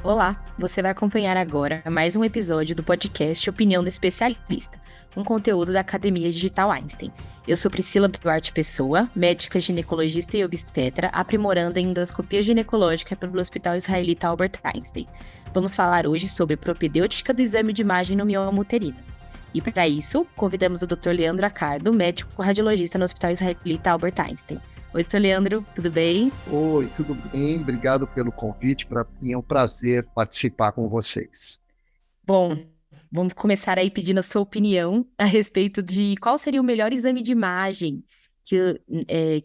Olá, você vai acompanhar agora mais um episódio do podcast Opinião do Especialista, um conteúdo da Academia Digital Einstein. Eu sou Priscila Duarte Pessoa, médica ginecologista e obstetra, aprimorando a endoscopia ginecológica pelo Hospital Israelita Albert Einstein. Vamos falar hoje sobre propedêutica do exame de imagem no mioma uterino. E para isso, convidamos o Dr. Leandro Accardo, médico radiologista no Hospital Israelita Albert Einstein. Oi, Dr. Leandro, tudo bem? Oi, tudo bem? Obrigado pelo convite. Para mim é um prazer participar com vocês. Bom, vamos começar aí pedindo a sua opinião a respeito de qual seria o melhor exame de imagem que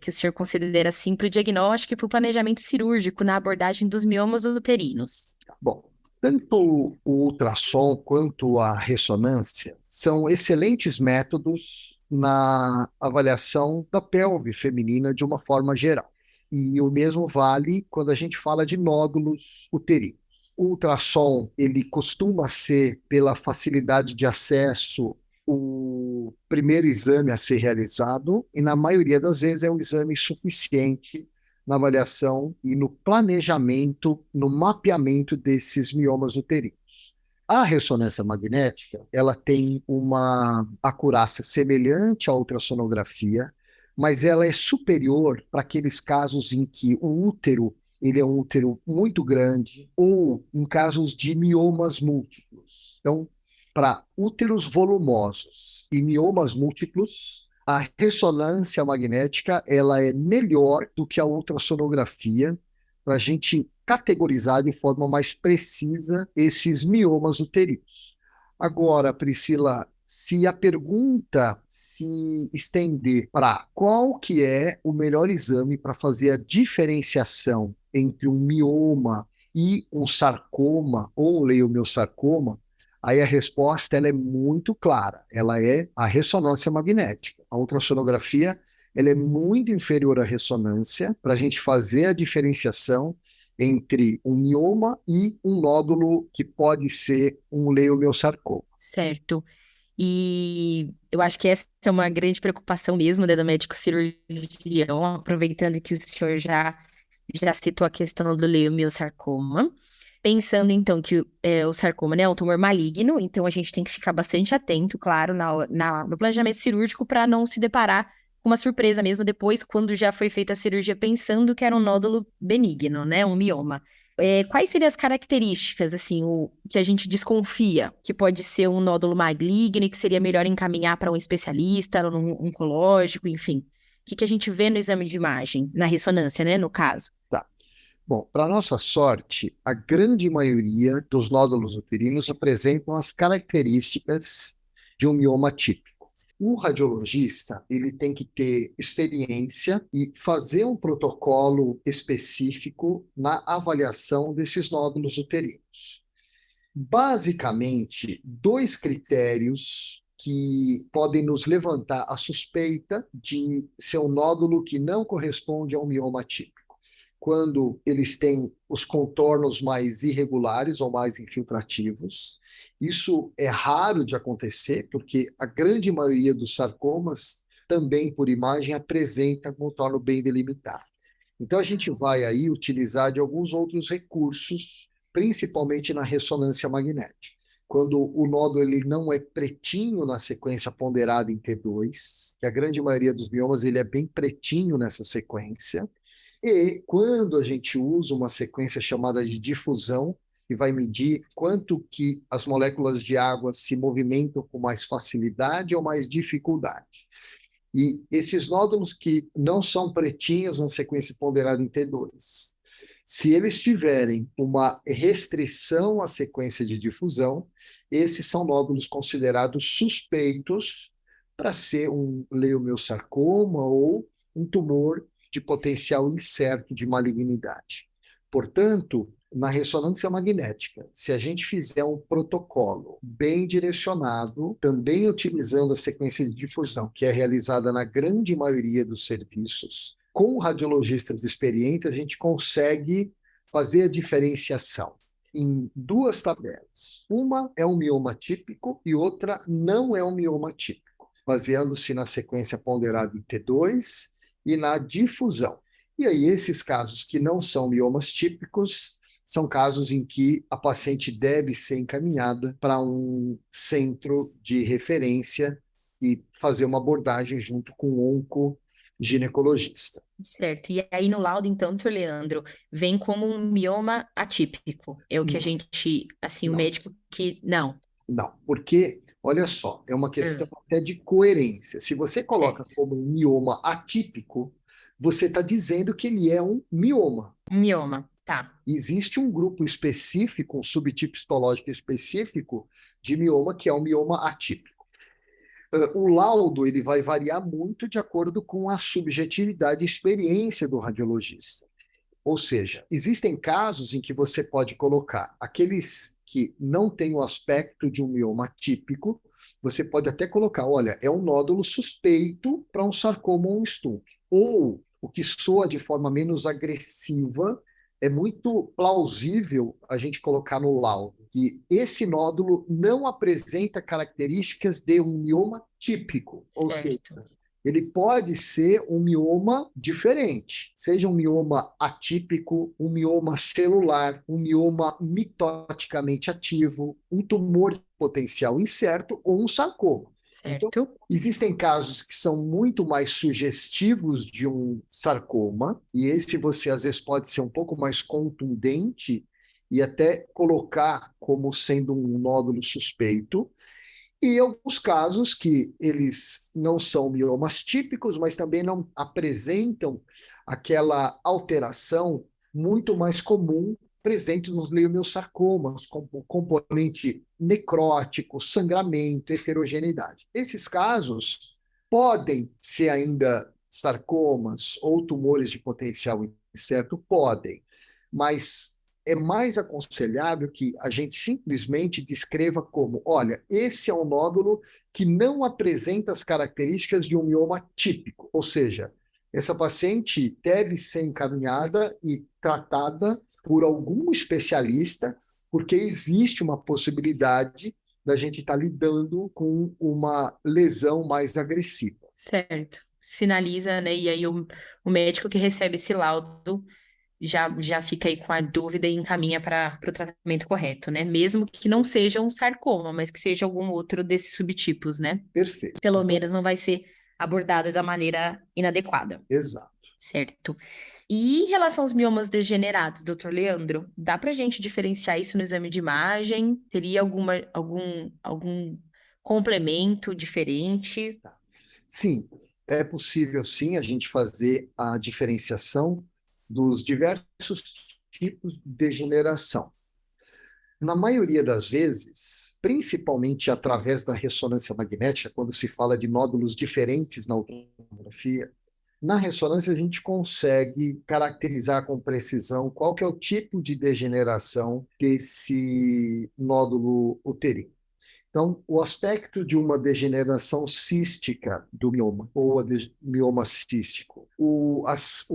o senhor considera assim para o diagnóstico e para o planejamento cirúrgico na abordagem dos miomas uterinos. Bom, tanto o ultrassom quanto a ressonância são excelentes métodos na avaliação da pelve feminina de uma forma geral. E o mesmo vale quando a gente fala de nódulos uterinos. O ultrassom, ele costuma ser, pela facilidade de acesso, o primeiro exame a ser realizado, e na maioria das vezes é um exame suficiente na avaliação e no planejamento, no mapeamento desses miomas uterinos. A ressonância magnética, ela tem uma acurácia semelhante à ultrassonografia, mas ela é superior para aqueles casos em que o útero ele é um útero muito grande ou em casos de miomas múltiplos. Então, para úteros volumosos e miomas múltiplos, a ressonância magnética ela é melhor do que a ultrassonografia para a gente categorizar de forma mais precisa esses miomas uterinos. Agora, Priscila, se a pergunta se estender para qual que é o melhor exame para fazer a diferenciação entre um mioma e um sarcoma ou um leiomiosarcoma, aí a resposta ela é muito clara. Ela é a ressonância magnética. A ultrassonografia ela é muito inferior à ressonância para a gente fazer a diferenciação entre um mioma e um nódulo que pode ser um leiomiosarcoma. Certo. E eu acho que essa é uma grande preocupação mesmo, né, do médico cirurgião, aproveitando que o senhor já citou a questão do leiomiosarcoma. Pensando, então, que o sarcoma, né, é um tumor maligno, então a gente tem que ficar bastante atento, claro, no planejamento cirúrgico para não se deparar com uma surpresa mesmo depois, quando já foi feita a cirurgia, pensando que era um nódulo benigno, né, um mioma. Quais seriam as características, assim, o que a gente desconfia que pode ser um nódulo maligno e que seria melhor encaminhar para um especialista, um oncológico, enfim? O que a gente vê no exame de imagem, na ressonância, né, no caso? Tá. Bom, para nossa sorte, a grande maioria dos nódulos uterinos apresentam as características de um mioma típico. O radiologista, ele tem que ter experiência e fazer um protocolo específico na avaliação desses nódulos uterinos. Basicamente, dois critérios que podem nos levantar a suspeita de ser um nódulo que não corresponde a um mioma típico. Quando eles têm os contornos mais irregulares ou mais infiltrativos. Isso é raro de acontecer, porque a grande maioria dos sarcomas, também por imagem, apresenta contorno bem delimitado. Então, a gente vai aí utilizar de alguns outros recursos, principalmente na ressonância magnética. Quando o nódulo ele não é pretinho na sequência ponderada em T2, que a grande maioria dos miomas ele é bem pretinho nessa sequência, e quando a gente usa uma sequência chamada de difusão, que vai medir quanto que as moléculas de água se movimentam com mais facilidade ou mais dificuldade. E esses nódulos que não são pretinhos na sequência ponderada em T2, se eles tiverem uma restrição à sequência de difusão, esses são nódulos considerados suspeitos para ser um leiomiosarcoma ou um tumor de potencial incerto de malignidade. Portanto, na ressonância magnética, se a gente fizer um protocolo bem direcionado, também utilizando a sequência de difusão, que é realizada na grande maioria dos serviços, com radiologistas experientes, a gente consegue fazer a diferenciação em duas tabelas. Uma é um mioma típico e outra não é um mioma típico, baseando-se na sequência ponderada em T2 e na difusão. E aí, esses casos que não são miomas típicos são casos em que a paciente deve ser encaminhada para um centro de referência e fazer uma abordagem junto com o oncoginecologista. Certo. E aí no laudo, então, doutor Leandro, vem como um mioma atípico. É o que a Não, gente, assim, o não, médico que. Não. não, porque, olha só, é uma questão Hum, até de coerência. Se você coloca certo. como um mioma atípico, você está dizendo que ele é um mioma. Mioma. Tá. Existe um grupo específico, um subtipo histológico específico de mioma, que é o mioma atípico. O laudo ele vai variar muito de acordo com a subjetividade e experiência do radiologista. Ou seja, existem casos em que você pode colocar aqueles que não têm o aspecto de um mioma típico, você pode até colocar, olha, é um nódulo suspeito para um sarcoma ou um estupro. Ou, o que soa de forma menos agressiva, é muito plausível a gente colocar no laudo que esse nódulo não apresenta características de um mioma típico, ou seja, Certo. ele pode ser um mioma diferente, seja um mioma atípico, um mioma celular, um mioma mitoticamente ativo, um tumor potencial incerto ou um sarcoma. Então, Certo. existem casos que são muito mais sugestivos de um sarcoma, e esse você às vezes pode ser um pouco mais contundente e até colocar como sendo um nódulo suspeito. E alguns casos que eles não são miomas típicos, mas também não apresentam aquela alteração muito mais comum presente nos leiomiosarcomas, como componente necrótico, sangramento, heterogeneidade. Esses casos podem ser ainda sarcomas ou tumores de potencial incerto, podem, mas é mais aconselhável que a gente simplesmente descreva como, olha, esse é um nódulo que não apresenta as características de um mioma típico, ou seja, essa paciente deve ser encaminhada e tratada por algum especialista, porque existe uma possibilidade da gente estar lidando com uma lesão mais agressiva. Certo. Sinaliza, né? E aí o médico que recebe esse laudo já fica aí com a dúvida e encaminha para o tratamento correto, né? Mesmo que não seja um sarcoma, mas que seja algum outro desses subtipos, né? Perfeito. Pelo Então, menos não vai ser abordado da maneira inadequada, exato. certo? E em relação aos miomas degenerados, doutor Leandro, dá para a gente diferenciar isso no exame de imagem? Teria algum complemento diferente? Sim, é possível sim a gente fazer a diferenciação dos diversos tipos de degeneração. Na maioria das vezes, principalmente através da ressonância magnética, quando se fala de nódulos diferentes na ultrassonografia, na ressonância a gente consegue caracterizar com precisão qual que é o tipo de degeneração desse nódulo uterino. Então, o aspecto de uma degeneração cística do mioma, ou mioma cístico, o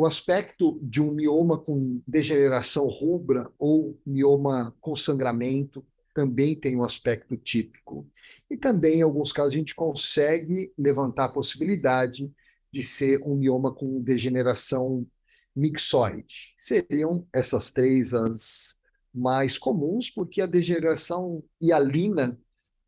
aspecto de um mioma com degeneração rubra ou mioma com sangramento, também tem um aspecto típico. E também, em alguns casos, a gente consegue levantar a possibilidade de ser um mioma com degeneração mixoide. Seriam essas três as mais comuns, porque a degeneração hialina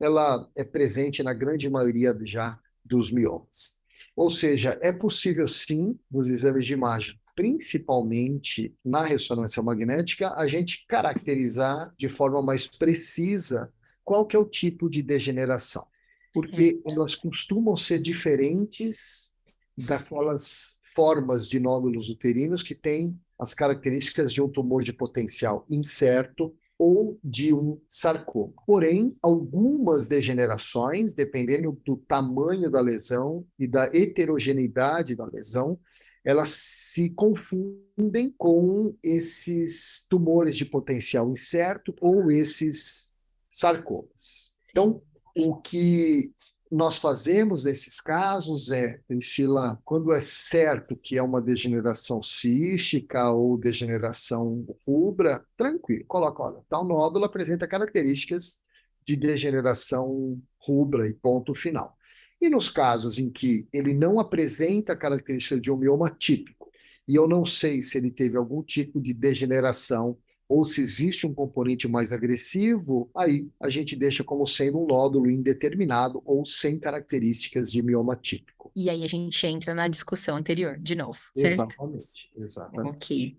ela é presente na grande maioria já dos miomas. Ou seja, é possível sim, nos exames de imagem, principalmente na ressonância magnética, a gente caracterizar de forma mais precisa qual que é o tipo de degeneração. Porque Certo. elas costumam ser diferentes daquelas formas de nódulos uterinos que têm as características de um tumor de potencial incerto ou de um sarcoma. Porém, algumas degenerações, dependendo do tamanho da lesão e da heterogeneidade da lesão, elas se confundem com esses tumores de potencial incerto ou esses sarcomas. Sim. Então, o que nós fazemos nesses casos Priscila, quando é certo que é uma degeneração cística ou degeneração rubra, tranquilo, coloca, olha, tal nódulo apresenta características de degeneração rubra e ponto final. E nos casos em que ele não apresenta características de um mioma típico, e eu não sei se ele teve algum tipo de degeneração ou se existe um componente mais agressivo, aí a gente deixa como sendo um nódulo indeterminado ou sem características de mioma típico. E aí a gente entra na discussão anterior, de novo, certo? Exatamente, exatamente. Ok.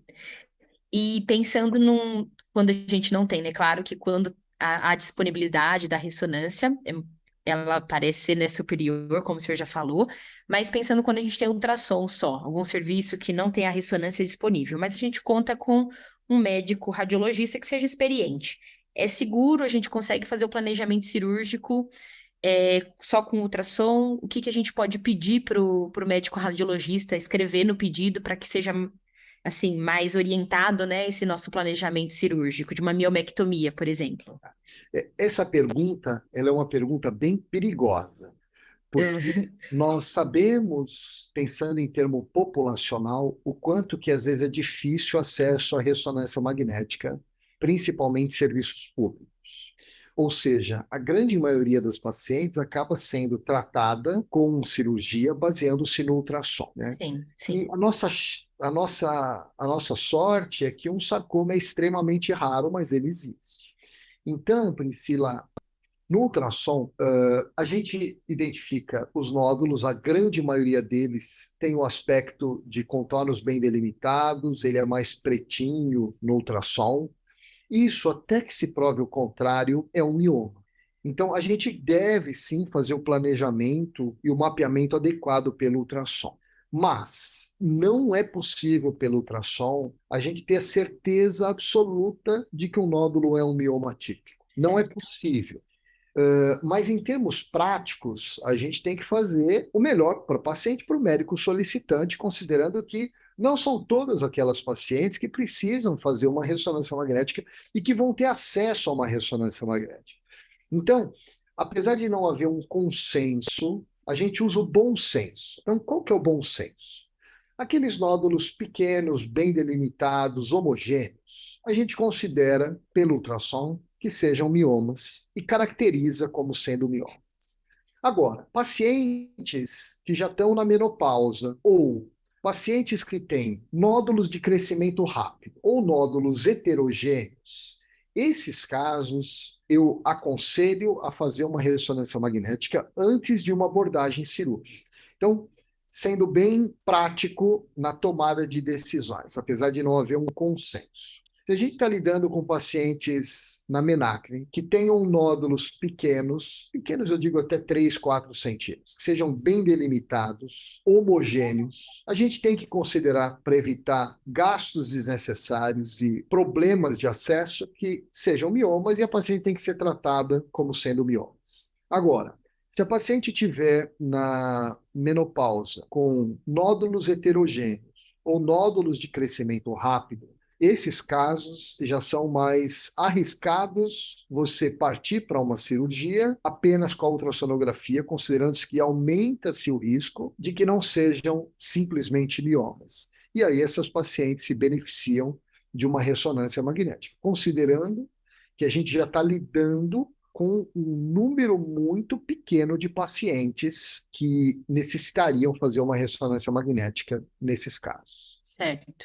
E pensando quando a gente não tem, né? Claro que quando a disponibilidade da ressonância, ela parece ser, né, superior, como o senhor já falou, mas pensando quando a gente tem ultrassom só, algum serviço que não tem a ressonância disponível, mas a gente conta com um médico radiologista que seja experiente. É seguro, a gente consegue fazer o planejamento cirúrgico só com ultrassom? O que que a gente pode pedir para o médico radiologista escrever no pedido para que seja assim mais orientado, né, esse nosso planejamento cirúrgico de uma miomectomia, por exemplo? Essa pergunta, ela é uma pergunta bem perigosa, porque Uhum. nós sabemos, pensando em termo populacional, o quanto que às vezes é difícil acesso à ressonância magnética, principalmente em serviços públicos. Ou seja, a grande maioria das pacientes acaba sendo tratada com cirurgia baseando-se no ultrassom, né? Sim, E sim, a nossa sorte é que um sarcoma é extremamente raro, mas ele existe. Então, Priscila, no ultrassom, a gente identifica os nódulos, a grande maioria deles tem o aspecto de contornos bem delimitados, ele é mais pretinho no ultrassom. Isso, até que se prove o contrário, é um mioma. Então, a gente deve sim fazer o planejamento e o mapeamento adequado pelo ultrassom. Mas não é possível, pelo ultrassom, a gente ter a certeza absoluta de que um nódulo é um mioma típico. Não é certo. possível. Mas em termos práticos, a gente tem que fazer o melhor para o paciente, para o médico solicitante, considerando que não são todas aquelas pacientes que precisam fazer uma ressonância magnética e que vão ter acesso a uma ressonância magnética. Então, apesar de não haver um consenso, a gente usa o bom senso. Então, qual que é o bom senso? Aqueles nódulos pequenos, bem delimitados, homogêneos, a gente considera, pelo ultrassom, que sejam miomas e caracteriza como sendo miomas. Agora, pacientes que já estão na menopausa ou pacientes que têm nódulos de crescimento rápido ou nódulos heterogêneos, esses casos eu aconselho a fazer uma ressonância magnética antes de uma abordagem cirúrgica. Então, sendo bem prático na tomada de decisões, apesar de não haver um consenso. Se a gente está lidando com pacientes na menacre que tenham nódulos pequenos, pequenos eu digo até 3, 4 centímetros, que sejam bem delimitados, homogêneos, a gente tem que considerar para evitar gastos desnecessários e problemas de acesso que sejam miomas e a paciente tem que ser tratada como sendo miomas. Agora, se a paciente tiver na menopausa com nódulos heterogêneos ou nódulos de crescimento rápido, esses casos já são mais arriscados você partir para uma cirurgia apenas com a ultrassonografia, considerando que aumenta-se o risco de que não sejam simplesmente miomas. E aí essas pacientes se beneficiam de uma ressonância magnética, considerando que a gente já está lidando com um número muito pequeno de pacientes que necessitariam fazer uma ressonância magnética nesses casos. Certo.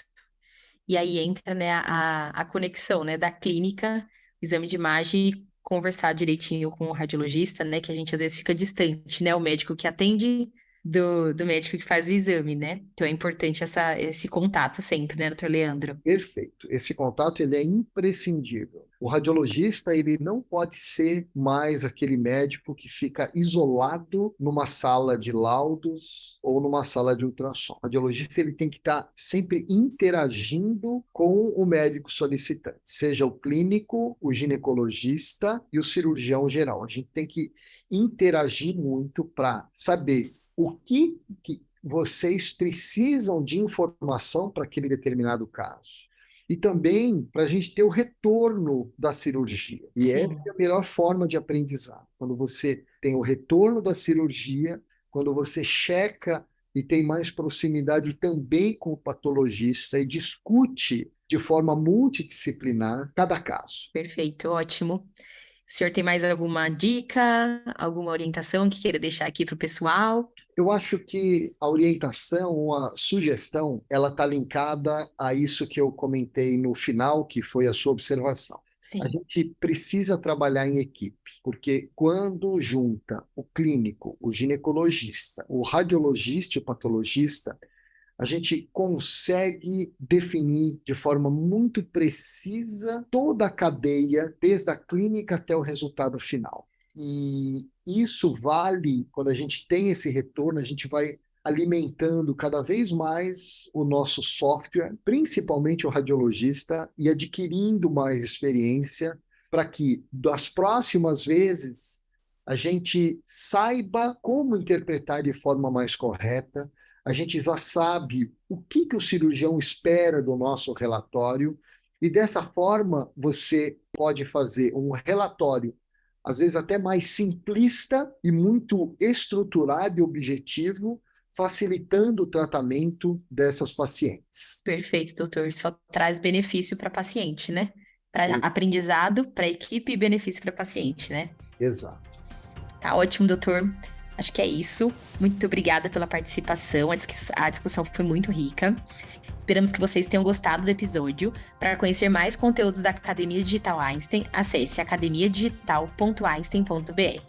E aí entra, né, a conexão, né, da clínica, exame de imagem, e conversar direitinho com o radiologista, né, que a gente às vezes fica distante, né, o médico que atende do médico que faz o exame, né? Então é importante esse contato sempre, né, doutor Leandro? Perfeito. Esse contato ele é imprescindível. O radiologista ele não pode ser mais aquele médico que fica isolado numa sala de laudos ou numa sala de ultrassom. O radiologista ele tem que estar sempre interagindo com o médico solicitante, seja o clínico, o ginecologista e o cirurgião geral. A gente tem que interagir muito para saber o que vocês precisam de informação para aquele determinado caso. E também para a gente ter o retorno da cirurgia. E essa Sim, é a melhor forma de aprendizado. Quando você tem o retorno da cirurgia, quando você checa e tem mais proximidade também com o patologista e discute de forma multidisciplinar cada caso. perfeito, ótimo. O senhor tem mais alguma dica, alguma orientação que queira deixar aqui para o pessoal? Eu acho que a orientação, a sugestão, ela está linkada a isso que eu comentei no final, que foi a sua observação. A Sim. gente precisa trabalhar em equipe, porque quando junta o clínico, o ginecologista, o radiologista e o patologista, a gente consegue definir de forma muito precisa toda a cadeia, desde a clínica até o resultado final. E isso vale, quando a gente tem esse retorno, a gente vai alimentando cada vez mais o nosso software, principalmente o radiologista, e adquirindo mais experiência para que, das próximas vezes, a gente saiba como interpretar de forma mais correta, a gente já sabe o que que o cirurgião espera do nosso relatório, e dessa forma você pode fazer um relatório, às vezes até mais simplista e muito estruturado e objetivo, facilitando o tratamento dessas pacientes. Perfeito, doutor. Só traz benefício para paciente, né? Para Ex- aprendizado, para equipe e benefício para paciente, né? Exato. Tá ótimo, doutor. Acho que é isso. Muito obrigada pela participação. A discussão foi muito rica. Esperamos que vocês tenham gostado do episódio. Para conhecer mais conteúdos da Academia Digital Einstein, acesse academiadigital.einstein.br.